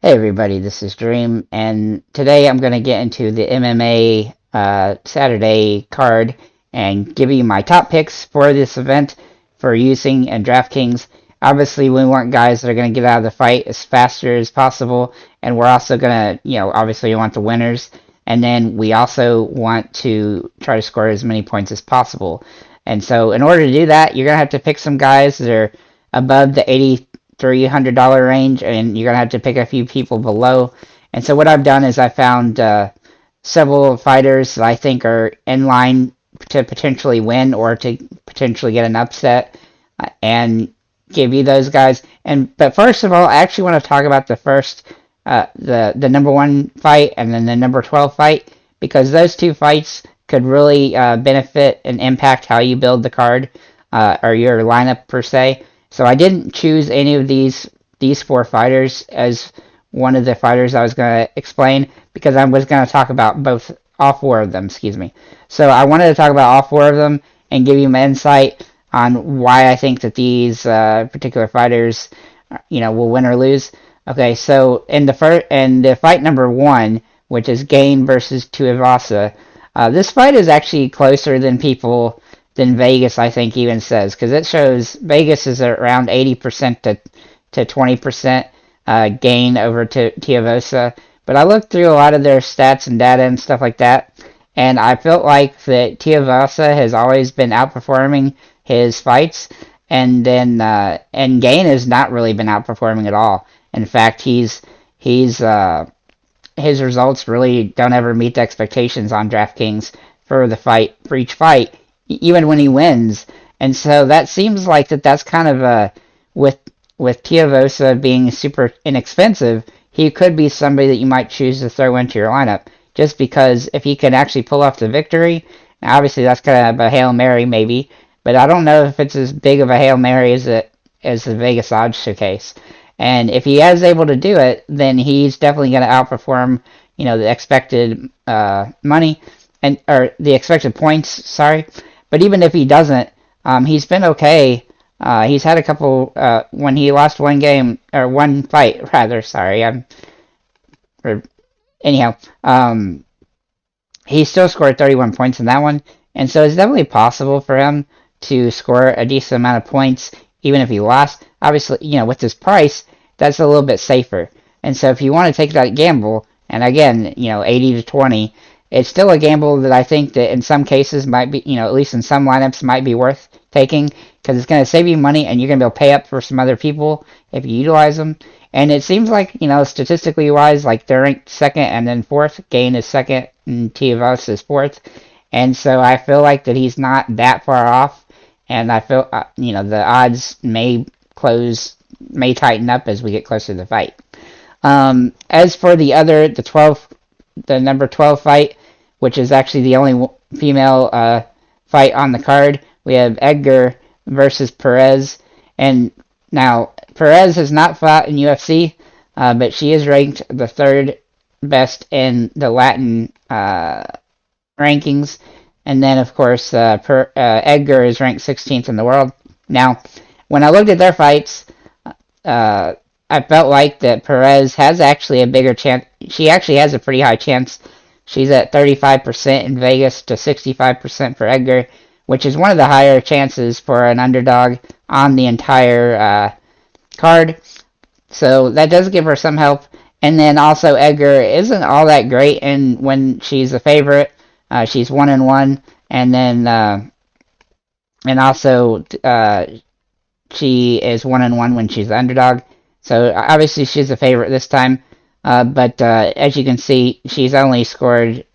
Hey everybody, this is Dream, and today I'm going to get into the MMA Saturday card and give you my top picks for this event for using in Draftkings. Obviously, we want guys that are going to get out of the fight as faster as possible, and we're also going to, obviously we want the winners, and then we also want to try to score as many points as possible. And so in order to do that, you're going to have to pick some guys that are above the $300 range, and you're gonna have to pick a few people below. And so what I've done is I found several fighters that I think are in line to potentially win or to potentially get an upset, and give you those guys. But first of all, I actually want to talk about the first the number 1 fight and then the number 12 fight, because those two fights could really benefit and impact how you build the card or your lineup per se. So I didn't choose any of these 4 fighters as one of the fighters I was going to explain, because I was going to talk about all 4 of them, excuse me. So I wanted to talk about all 4 of them and give you my insight on why I think that these particular fighters, will win or lose. Okay, so in the fight number 1, which is GANE versus TUIVASA, this fight is actually closer than Vegas, I think, even says, because it shows Vegas is around 80% to 20% gain over to TUIVASA. But I looked through a lot of their stats and data and stuff like that, and I felt like that TUIVASA has always been outperforming his fights, and then GANE has not really been outperforming at all. In fact, his results really don't ever meet the expectations on DraftKings for each fight, even when he wins. And so that seems like that's kind of with TUIVASA being super inexpensive, he could be somebody that you might choose to throw into your lineup, just because if he can actually pull off the victory. Obviously that's kind of a Hail Mary maybe, but I don't know if it's as big of a Hail Mary as the Vegas odds showcase. And if he is able to do it, then he's definitely going to outperform, the expected money or the expected points. Sorry. But even if he doesn't, he's been okay. He's had a couple when he lost one game or one fight rather. Sorry, anyhow. He still scored 31 points in that one, and so it's definitely possible for him to score a decent amount of points even if he lost. Obviously, with this price, that's a little bit safer. And so if you want to take that gamble, and again, 80 to 20. It's still a gamble that I think that in some cases might be, at least in some lineups, might be worth taking, because it's going to save you money and you're going to be able to pay up for some other people if you utilize them. And it seems like, statistically wise, like they're ranked 2nd and then 4th. GANE is 2nd and TUIVASA is 4th. And so I feel like that he's not that far off. And I feel, the odds may tighten up as we get closer to the fight. As for the number 12 fight, which is actually the only female fight on the card, we have Edgar versus Perez. And now, Perez has not fought in UFC, but she is ranked the 3rd best in the Latin rankings. And then, of course, Edgar is ranked 16th in the world. Now, when I looked at their fights, I felt like that Perez has actually a bigger chance. She actually has a pretty high chance. She's at 35% in Vegas to 65% for Edgar, which is one of the higher chances for an underdog on the entire card. So that does give her some help. And then also Edgar isn't all that great when she's a favorite. She's 1-1, and then and also she is 1-1 when she's the underdog. So obviously she's a favorite this time, but as you can see, she's only scored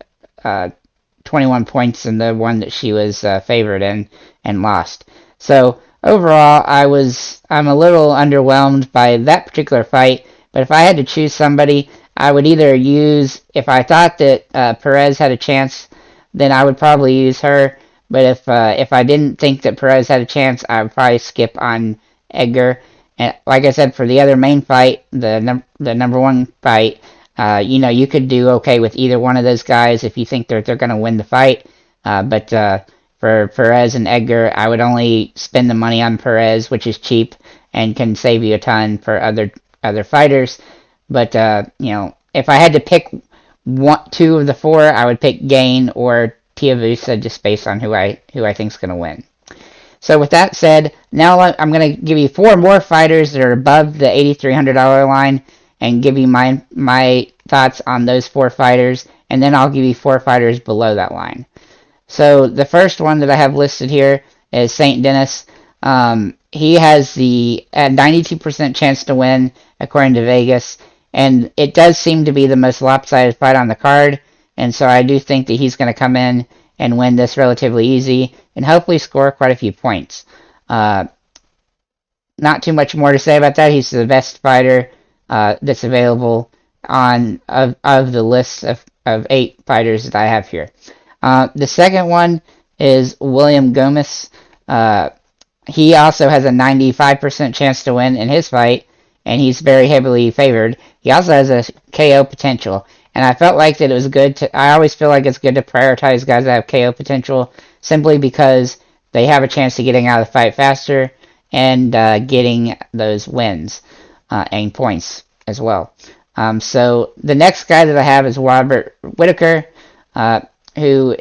21 points in the one that she was favored in and lost. So overall, I'm a little underwhelmed by that particular fight. But if I had to choose somebody, I would either if I thought that Perez had a chance, then I would probably use her. But if I didn't think that Perez had a chance, I would probably skip on Edgar. And like I said, for the other main fight, the number 1 fight, you could do okay with either one of those guys if you think they're going to win the fight. But for Perez and Edgar, I would only spend the money on Perez, which is cheap and can save you a ton for other fighters. But if I had to pick two of the four, I would pick GANE or TUIVASA just based on who I think is going to win. So with that said, now I'm going to give you four more fighters that are above the $8,300 line and give you my thoughts on those four fighters, and then I'll give you four fighters below that line. So the first one that I have listed here is St. Denis. He has the 92% chance to win according to Vegas, and it does seem to be the most lopsided fight on the card, and so I do think that he's going to come in and win this relatively easy and hopefully score quite a few points. Not too much more to say about that. He's the best fighter that's available of the list of 8 fighters that I have here. The second one is William Gomez. He also has a 95% chance to win in his fight, and he's very heavily favored. He also has a KO potential, and I felt like that it was good to. I always feel like it's good to prioritize guys that have KO potential, simply because they have a chance of getting out of the fight faster and getting those wins and points as well. So the next guy that I have is Robert Whitaker, who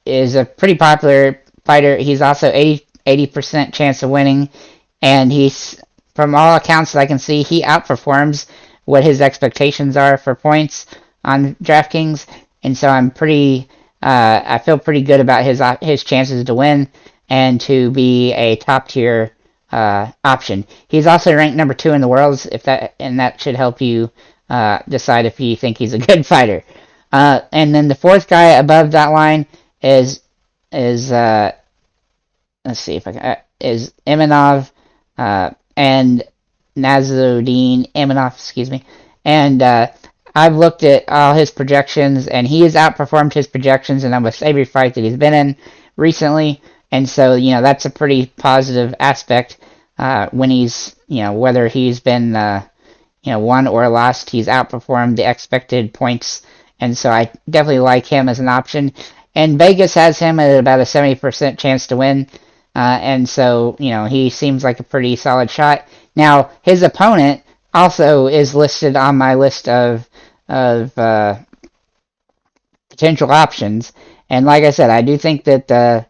is a pretty popular fighter. He's also 80% chance of winning, and he's, from all accounts that I can see, he outperforms what his expectations are for points on DraftKings, and so I feel pretty good about his chances to win and to be a top tier option. He's also ranked number 2 in the world, and that should help you decide if you think he's a good fighter. And then the fourth guy above that line is Imanov and Nasruddin Imanov, excuse me. And I've looked at all his projections, and he has outperformed his projections in almost every fight that he's been in recently. And so, that's a pretty positive aspect when he's, whether he's been, won or lost, he's outperformed the expected points. And so I definitely like him as an option. And Vegas has him at about a 70% chance to win. And so, he seems like a pretty solid shot. Now, his opponent also is listed on my list of potential options. And like I said, I do think that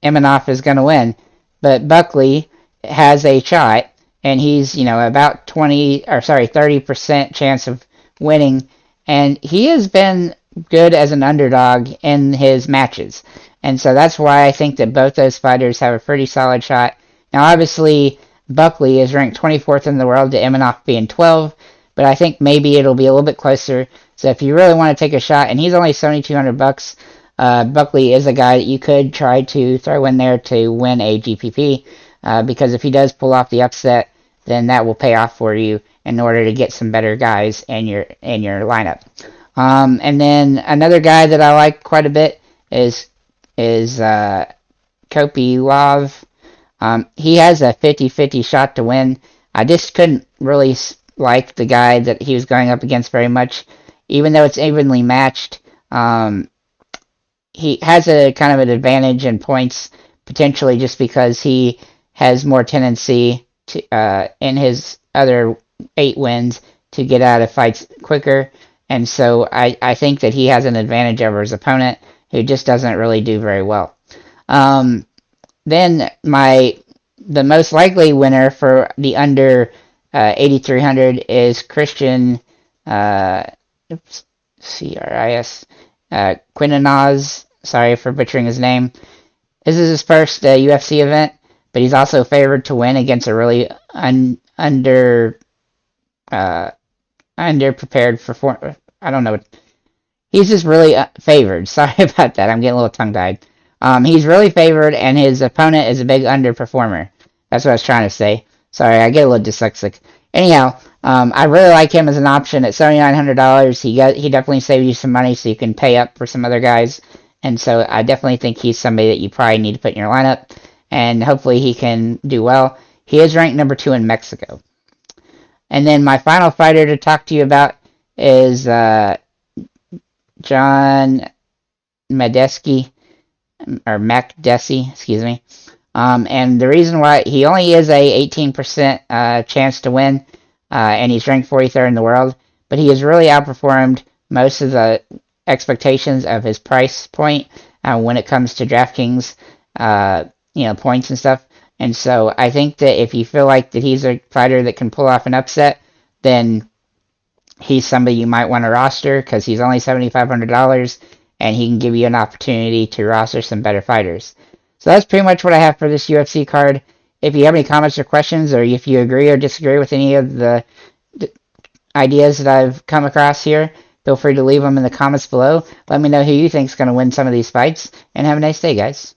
Imanov is going to win. But Buckley has a shot, and he's, about 30% chance of winning. And he has been good as an underdog in his matches. And so that's why I think that both those fighters have a pretty solid shot. Now, obviously, Buckley is ranked 24th in the world to Imanov being 12, but I think maybe it'll be a little bit closer. So if you really want to take a shot, and he's only $7,200, Buckley is a guy that you could try to throw in there to win a GPP, because if he does pull off the upset, then that will pay off for you in order to get some better guys in your lineup. And then another guy that I like quite a bit is Kopylov. He has a 50-50 shot to win. I just couldn't really like the guy that he was going up against very much. Even though it's evenly matched, he has a kind of an advantage in points, potentially just because he has more tendency to, in his other 8 wins, to get out of fights quicker. And so I think that he has an advantage over his opponent, who just doesn't really do very well. Then the most likely winner for the under 8,300 is Christian Ciris Quinonaz. Sorry for butchering his name. This is his first UFC event, but he's also favored to win against a really underprepared for. I don't know. He's just really favored. Sorry about that. I'm getting a little tongue-tied. He's really favored, and his opponent is a big underperformer. That's what I was trying to say. Sorry, I get a little dyslexic. Anyhow, I really like him as an option at $7,900. He definitely saves you some money, so you can pay up for some other guys. And so I definitely think he's somebody that you probably need to put in your lineup, and hopefully he can do well. He is ranked number 2 in Mexico. And then my final fighter to talk to you about is John Makdessi, excuse me. And the reason why he only is a 18% chance to win, and he's ranked 43rd in the world, but he has really outperformed most of the expectations of his price point when it comes to DraftKings, points and stuff. And so I think that if you feel like that he's a fighter that can pull off an upset, then he's somebody you might want to roster because he's only $7,500 and he can give you an opportunity to roster some better fighters. So that's pretty much what I have for this UFC card. If you have any comments or questions, or if you agree or disagree with any of the ideas that I've come across here, feel free to leave them in the comments below. Let me know who you think is going to win some of these fights, and have a nice day, guys.